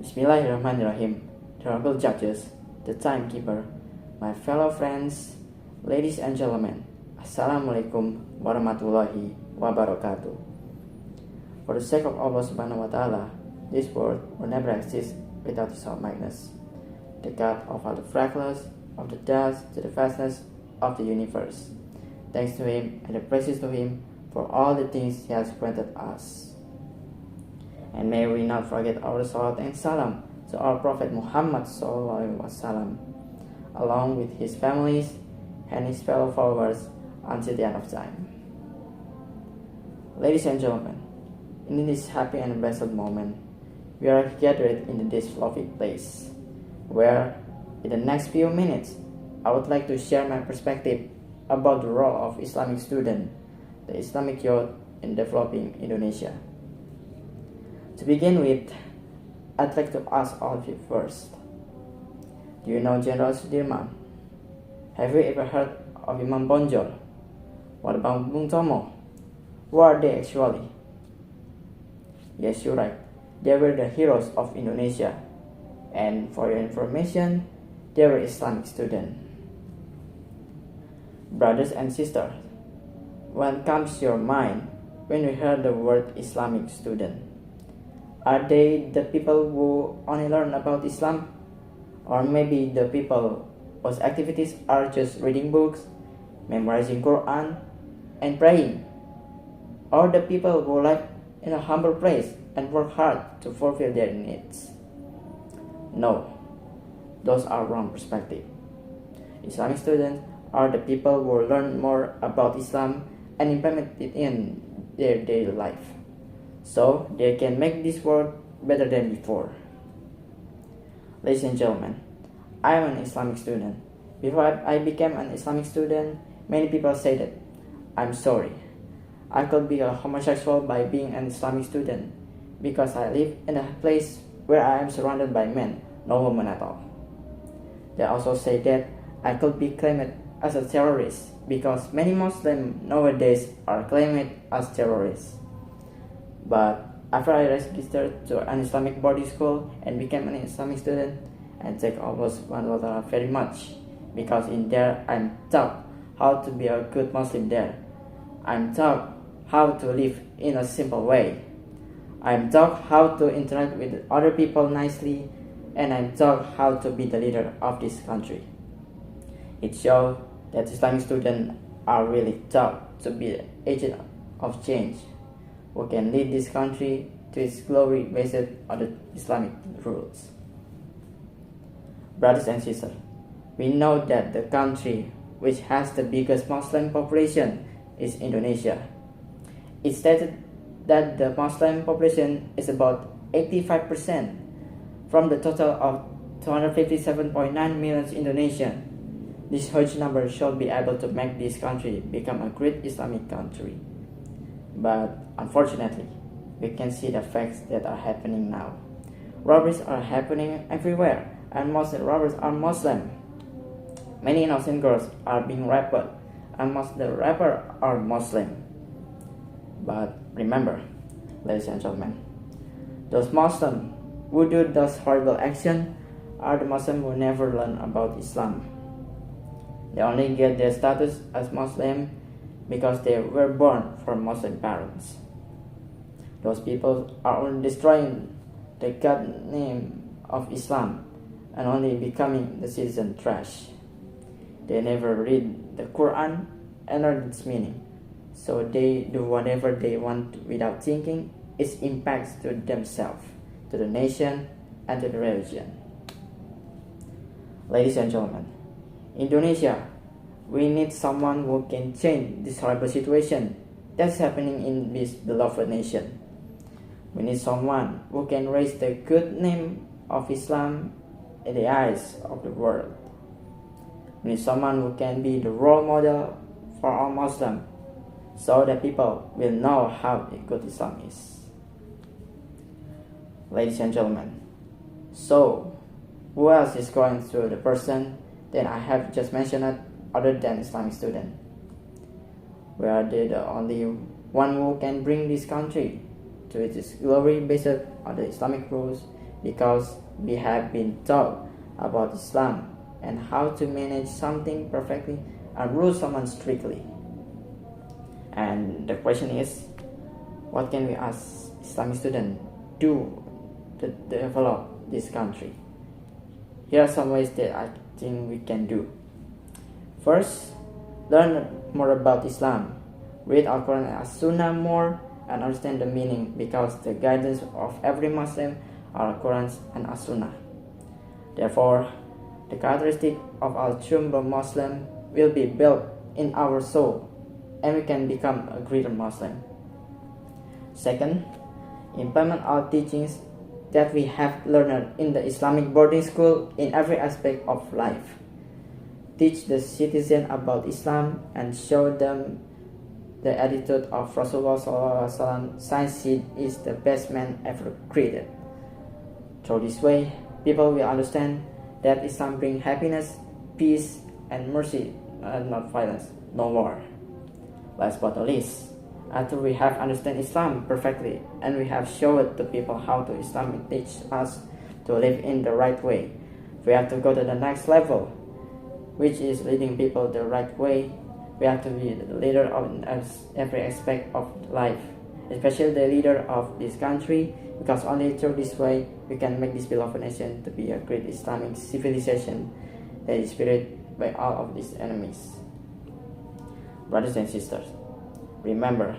Bismillahirrahmanirrahim. The honorable judges, the timekeeper, my fellow friends, ladies and gentlemen, Assalamualaikum warahmatullahi wabarakatuh. For the sake of Allah subhanahu wa ta'ala, this world will never exist without His Almightiness, the God of all the fractals, of the dust to the vastness of the universe. Thanks to Him and the praises to Him for all the things He has granted us. And may we not forget our salat and salam to our Prophet Muhammad SAW, along with his families and his fellow followers until the end of time. Ladies and gentlemen, in this happy and blessed moment, we are gathered in this lovely place, where in the next few minutes, I would like to share my perspective about the role of Islamic student, the Islamic youth in developing Indonesia. To begin with, I'd like to ask all of you first. Do you know General Sudirman? Have you ever heard of Imam Bonjol? What about Bung Tomo? Who are they actually? Yes, you're right. They were the heroes of Indonesia. And for your information, they were Islamic students. Brothers and sisters, what comes to your mind when you hear the word Islamic student? Are they the people who only learn about Islam? Or maybe the people whose activities are just reading books, memorizing Quran, and praying? Or the people who live in a humble place and work hard to fulfill their needs? No, those are wrong perspectives. Islamic students are the people who learn more about Islam and implement it in their daily life, so they can make this world better than before. Ladies and gentlemen, I am an Islamic student. Before I became an Islamic student, many people say that, I'm sorry, I could be a homosexual by being an Islamic student because I live in a place where I am surrounded by men, no women at all. They also say that I could be claimed as a terrorist because many Muslims nowadays are claimed as terrorists. But after I registered to an Islamic boarding school and became an Islamic student, I thank Allah subhanahu wa ta'ala very much, because in there I'm taught how to be a good Muslim there. I'm taught how to live in a simple way. I'm taught how to interact with other people nicely, and I'm taught how to be the leader of this country. It shows that Islamic students are really taught to be an agent of change who can lead this country to its glory based on the Islamic rules. Brothers and sisters, we know that the country which has the biggest Muslim population is Indonesia. It's stated that the Muslim population is about 85% from the total of 257.9 million Indonesians. This huge number should be able to make this country become a great Islamic country. But unfortunately, we can see the facts that are happening now. Robberies are happening everywhere, and most robbers are Muslim. Many innocent girls are being raped, and most of the rappers are Muslim. But remember, ladies and gentlemen, those Muslims who do those horrible actions are the Muslims who never learn about Islam. They only get their status as Muslim because they were born from Muslim parents. Those people are only destroying the God name of Islam and only becoming the citizen trash. They never read the Quran and learn its meaning, so they do whatever they want without thinking its impacts to themselves, to the nation, and to the religion. Ladies and gentlemen, Indonesia, we need someone who can change this horrible situation that's happening in this beloved nation. We need someone who can raise the good name of Islam in the eyes of the world. We need someone who can be the role model for all Muslims, so that people will know how good Islam is. Ladies and gentlemen, so who else is going through the person that I have just mentioned other than Islamic student? We are the only one who can bring this country to its glory based on the Islamic rules because we have been taught about Islam and how to manage something perfectly and rule someone strictly. And the question is, what can we as Islamic students do to develop this country? Here are some ways that I think we can do. First, learn more about Islam. Read Al-Quran and As-Sunnah more and understand the meaning, because the guidance of every Muslim are Al-Quran and As-Sunnah. Therefore, the characteristic of a true Muslim will be built in our soul, and we can become a greater Muslim. Second, implement our teachings that we have learned in the Islamic boarding school in every aspect of life. Teach the citizen about Islam and show them the attitude of Rasulullah SAW, since he is the best man ever created. Through this way, people will understand that Islam brings happiness, peace, and mercy, and not violence, no war. Last but not least, after we have understand Islam perfectly and we have showed the people how to Islam teach us to live in the right way, we have to go to the next level, which is leading people the right way. We have to be the leader of every aspect of life, especially the leader of this country, because only through this way we can make this beloved nation to be a great Islamic civilization that is spirit by all of these enemies. Brothers and sisters, remember,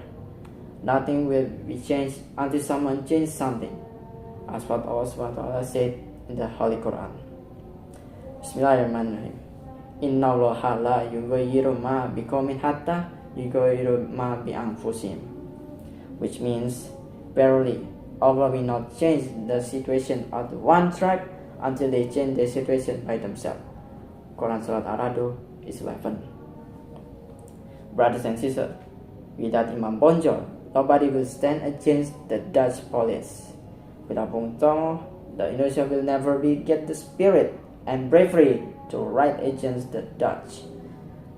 nothing will be changed until someone changes something, as what Allah SWT said in the Holy Quran. Bismillahirrahmanirrahim. Inna Allaha la yughayyiru ma biqaumin hatta yughayyiru ma bi anfusihim, which means, verily, Allah will not change the situation of the one tribe until they change the situation by themselves. Quran Surat Ar-Ra'd is 11. Brothers and sisters, without Imam Bonjol, nobody will stand against the Dutch police. Without Bung Tomo, the Indonesia will never get the spirit and bravery to fight against the Dutch.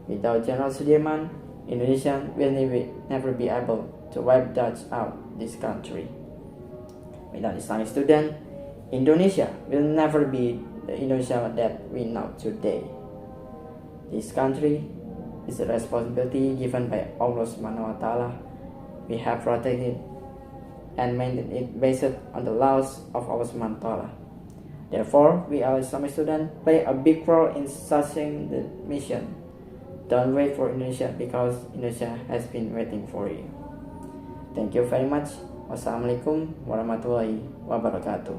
Without General Sudirman, Indonesia will never be able to wipe Dutch out this country. Without Islamic students, Indonesia will never be the Indonesia that we know today. This country is a responsibility given by Allah Subhanahu wa Ta'ala. We have protected and maintained it based on the laws of Allah Subhanahu wa Ta'ala. Therefore, we as Islamic students play a big role in sustaining the mission. Don't wait for Indonesia, because Indonesia has been waiting for you. Thank you very much. Wassalamualaikum warahmatullahi wabarakatuh.